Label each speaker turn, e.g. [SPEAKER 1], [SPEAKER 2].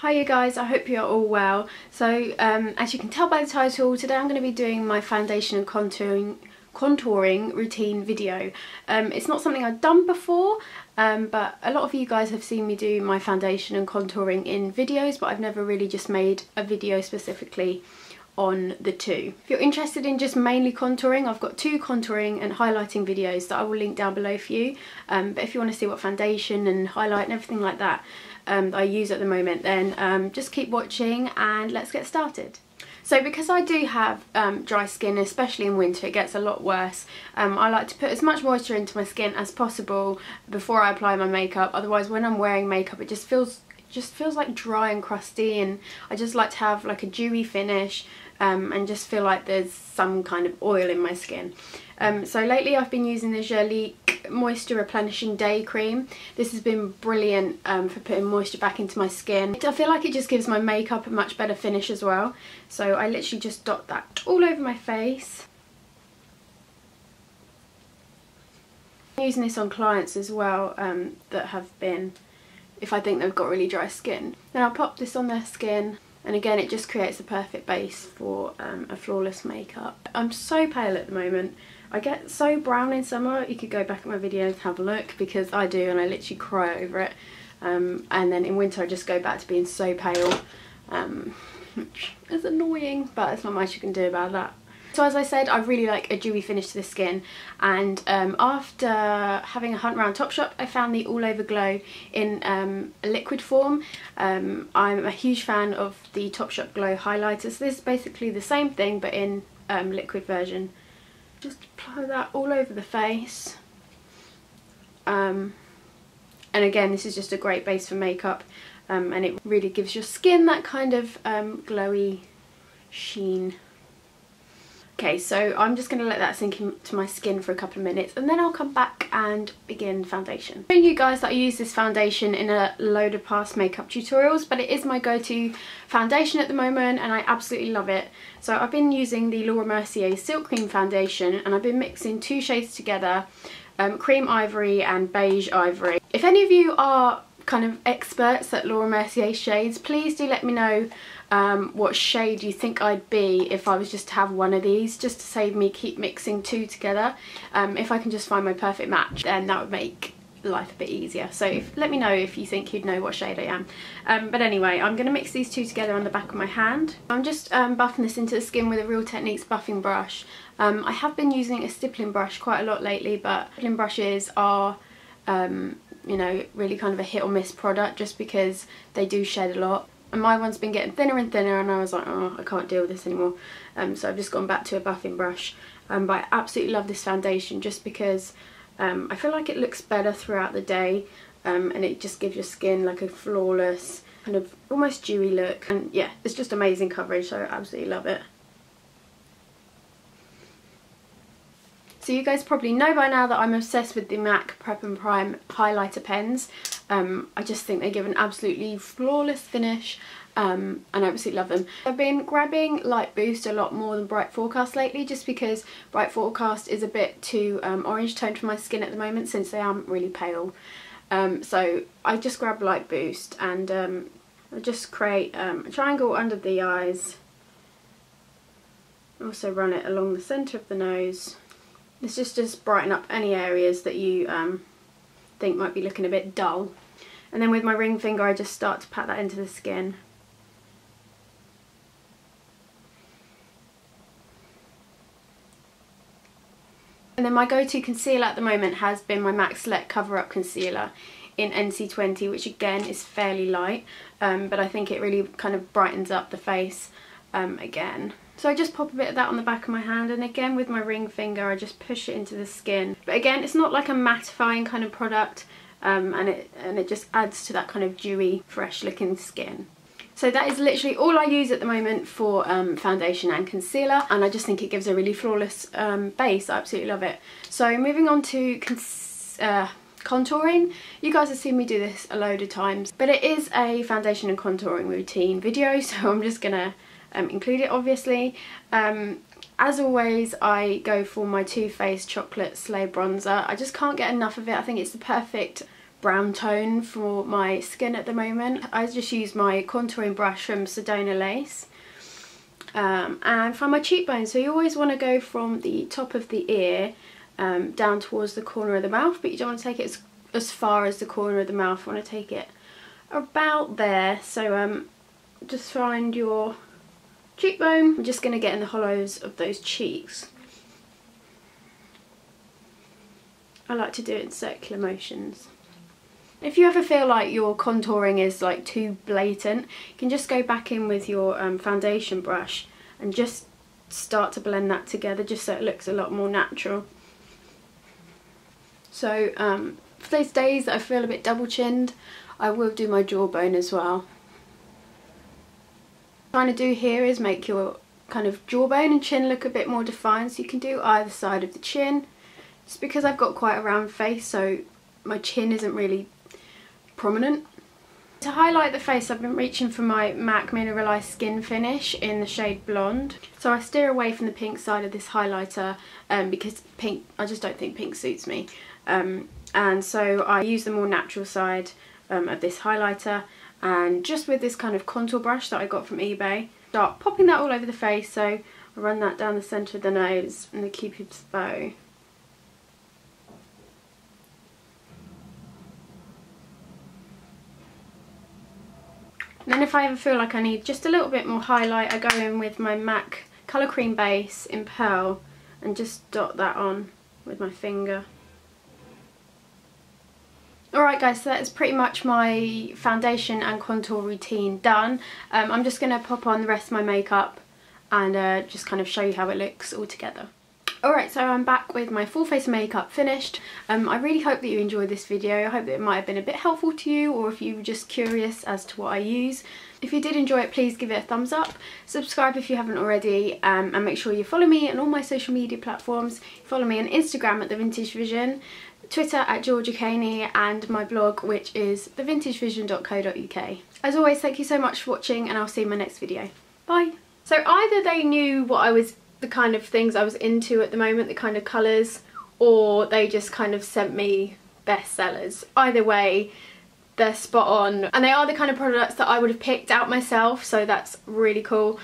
[SPEAKER 1] Hi you guys, I hope you're all well. So as you can tell by the title, today I'm going to be doing my foundation and contouring routine video. It's not something I've done before, but a lot of you guys have seen me do my foundation and contouring in videos, but I've never really just made a video specifically on the two. If you're interested in just mainly contouring, I've got two contouring and highlighting videos that I will link down below for you. But if you want to see what foundation and highlight and everything like that I use at the moment, then just keep watching and let's get started. So because I do have dry skin, especially in winter, it gets a lot worse. I like to put as much moisture into my skin as possible before I apply my makeup. Otherwise, when I'm wearing makeup, it just feels like dry and crusty, and I just like to have like a dewy finish and just feel like there's some kind of oil in my skin. So lately I've been using the Georgiacaneymua Moisture Replenishing Day Cream. This has been brilliant for putting moisture back into my skin. I feel like it just gives my makeup a much better finish as well. So I literally just dot that all over my face. I'm using this on clients as well that have been, if I think they've got really dry skin. Then I'll pop this on their skin, and again it just creates a perfect base for a flawless makeup. I'm so pale at the moment. I get so brown in summer. You could go back at my videos and have a look, because I do, and I literally cry over it. And then in winter I just go back to being so pale, which is annoying, but there's not much you can do about that. So as I said, I really like a dewy finish to the skin, and after having a hunt around TOPSHOP, I found the All Over Glow in a liquid form. I'm a huge fan of the TOPSHOP Glow highlighters. So this is basically the same thing but in liquid version. Just apply that all over the face. And again, this is just a great base for makeup, and it really gives your skin that kind of glowy sheen. Okay, so I'm just going to let that sink into my skin for a couple of minutes, and then I'll come back and begin foundation. I'm showing you guys that I use this foundation in a load of past makeup tutorials, but it is my go-to foundation at the moment and I absolutely love it. So I've been using the MERCIER Silk Cream foundation, and I've been mixing two shades together, Cream Ivory and Beige Ivory. If any of you are kind of experts at MERCIER shades, please do let me know what shade you think I'd be if I was just to have one of these, just to save me keep mixing two together. If I can just find my perfect match, then that would make life a bit easier. So let me know if you think you'd know what shade I am. But anyway, I'm going to mix these two together on the back of my hand. I'm just buffing this into the skin with a Real Techniques buffing brush. I have been using a stippling brush quite a lot lately, but stippling brushes are you know, really kind of a hit or miss product, just because they do shed a lot. And my one's been getting thinner and thinner, and I was like, oh, I can't deal with this anymore. So I've just gone back to a buffing brush. But I absolutely love this foundation just because I feel like it looks better throughout the day, and it just gives your skin like a flawless, kind of almost dewy look. And yeah, it's just amazing coverage, so I absolutely love it. So you guys probably know by now that I'm obsessed with the MAC Prep and Prime highlighter pens. I just think they give an absolutely flawless finish, and I absolutely love them. I've been grabbing Light Boost a lot more than Bright Forecast lately, just because Bright Forecast is a bit too orange toned for my skin at the moment, since I am really pale. So I just grab Light Boost, and I just create a triangle under the eyes. Also run it along the centre of the nose. This just brighten up any areas that you think might be looking a bit dull. And then with my ring finger I just start to pat that into the skin. And then my go-to concealer at the moment has been my MAC Select Cover Up Concealer in NC20, which again is fairly light, but I think it really kind of brightens up the face again. So I just pop a bit of that on the back of my hand, and again with my ring finger I just push it into the skin. But again, it's not like a mattifying kind of product, and it just adds to that kind of dewy, fresh looking skin. So that is literally all I use at the moment for foundation and concealer, and I just think it gives a really flawless base. I absolutely love it. So moving on to contouring. You guys have seen me do this a load of times, but it is a foundation and contouring routine video, so I'm just gonna include it, obviously. As always, I go for my Too Faced Chocolate Slay Bronzer. I just can't get enough of it. I think it's the perfect brown tone for my skin at the moment. I just use my contouring brush from Sedona Lace. And for my cheekbones, so you always want to go from the top of the ear down towards the corner of the mouth, but you don't want to take it as far as the corner of the mouth. You want to take it about there. So just find your cheekbone. I'm just going to get in the hollows of those cheeks. I like to do it in circular motions. If you ever feel like your contouring is like too blatant, you can just go back in with your foundation brush and just start to blend that together, just so it looks a lot more natural. So for those days that I feel a bit double chinned, I will do my jawbone as well. What I'm trying to do here is make your kind of jawbone and chin look a bit more defined, so you can do either side of the chin. Just because I've got quite a round face, so my chin isn't really prominent. To highlight the face, I've been reaching for my MAC Mineralized Skin Finish in the shade Blonde. So I steer away from the pink side of this highlighter because pink, I just don't think pink suits me. And so I use the more natural side of this highlighter, and just with this kind of contour brush that I got from eBay, start popping that all over the face. So I run that down the centre of the nose and the Cupid's bow. And then if I ever feel like I need just a little bit more highlight, I go in with my MAC Colour Cream base in Pearl and just dot that on with my finger. Alright guys, so that is pretty much my foundation and contour routine done. I'm just going to pop on the rest of my makeup and just kind of show you how it looks all together. Alright, so I'm back with my full face makeup finished. I really hope that you enjoyed this video. I hope that it might have been a bit helpful to you, or if you were just curious as to what I use. If you did enjoy it, please give it a thumbs up. Subscribe if you haven't already, and make sure you follow me on all my social media platforms. Follow me on Instagram at The Vintage Vision, Twitter at georgiacaneymua, and my blog, which is thevintagevision.co.uk. As always, thank you so much for watching, and I'll see you in my next video. Bye! So either they knew what I was, the kind of things I was into at the moment, the kind of colours, or they just kind of sent me bestsellers. Either way, they're spot on, and they are the kind of products that I would have picked out myself, so that's really cool.